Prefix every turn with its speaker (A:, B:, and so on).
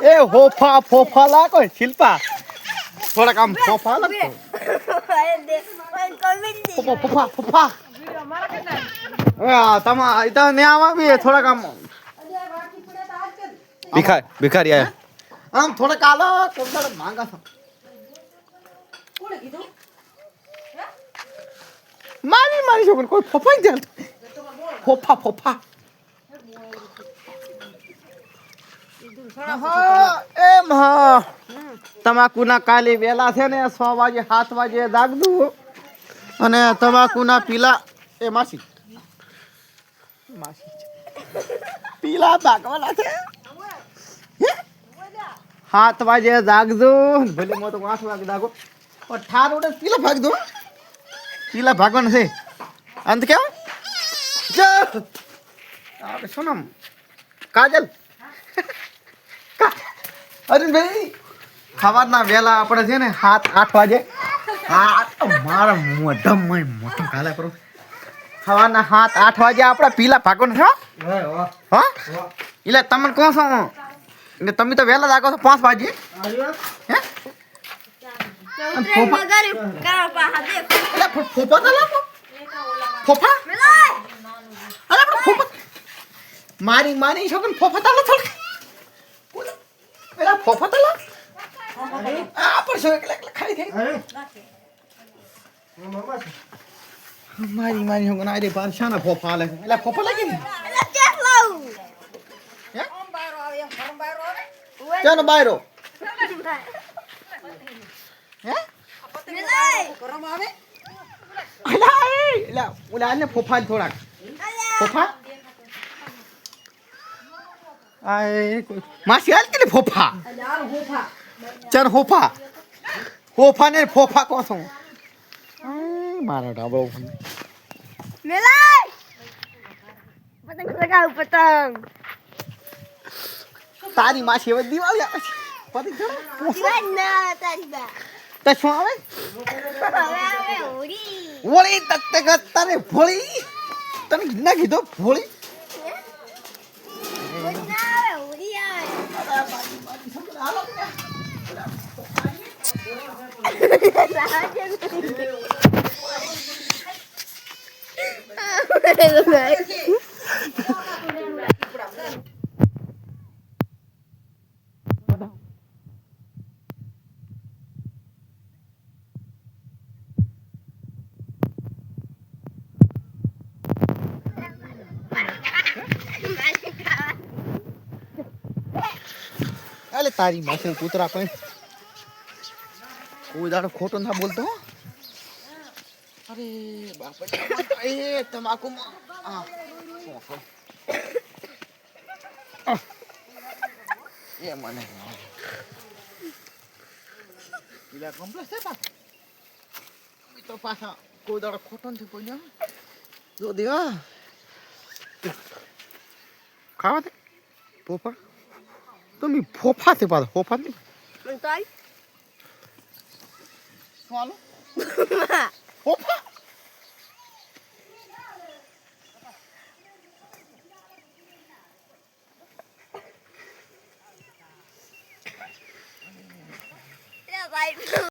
A: એ હોફા ફોફા લાગો શિલ્પા થોડાક આમ ફોફા લાગો ફોફા ફોફા તમા ઇતા ને આવા બી થોડાક આમ ભિખારી આયા આમ થોડાક આલો કોમડા માંગા છો કોણે કીધું મારી છોકરી કોઈ ફોફા જ ફોફા ફોફા એમ હા તમાકુના કાલે વેલા છે ને 6 વાગે 7 વાગે જાગદું અને તમાકુના પીલા એ માસી પીલા ભાગવાના છે 7 વાગે જાગજો ભલે મો તો 8 વાગે જાગો પણ ઠાર ઉડે પીલા ભાગજો પીલા ભાગવાના છે અંત કેમ આપણે શું નામ કાજલ અરવિંદભાઈ સવારના વેલા આપણે છે ને 7-8 વાગે મારા મોઢમ કાલા કરો સવારના 7-8 વાગે આપણે પીલા ભાગવાના છો હા એટલે તમને કહો છો એટલે તમે તો વહેલા જાગો છો 5 વાગે હે ફોફા તો લાવો ફોફા અરે ફોફા મારી છોકરી ફોફા તો લાવો પેલા ફોફા તો લાવ આ પર સો એકલા ખાઈ થઈ મારી હું ના રે પારશાના ફોફા લે એલા ફોફા લાગી ને એલા કેક લાવ હે બાયરો આવે ગરમ બાયરો આવે ચાનો બાયરો હે મેલાય ગરમ આવે એલા ઓલા ને ફોફા થોડાક ફોફા આય માસી હાલ કે ફોફા ચાર ફોફા ને ફોફા કો છો મારા ડાબો મેલાય પતંગ લગાવ પતંગ તારી માસી હવે દિવાળી આવે છે પતંગ ચડાવ ના તારી બા તો શું આવે આવે હોળી તક તને ભોળી તને ના કીધો ભોળી અલે તારી માથે કૂતરા કોઈ દાડો ખોટો ના બોલતો અરે બાપા એ તમાકુ એ મને પેલા કમ્પ્લેક્સ છે પા તો પાછા કોઈ દાડો ખોટો નથી બોલ્યો જો દેવા ખાવા દે પોપા તમે ફોફા છે પાછા ફોફા નહીં Swallow? Opa! Yeah, right.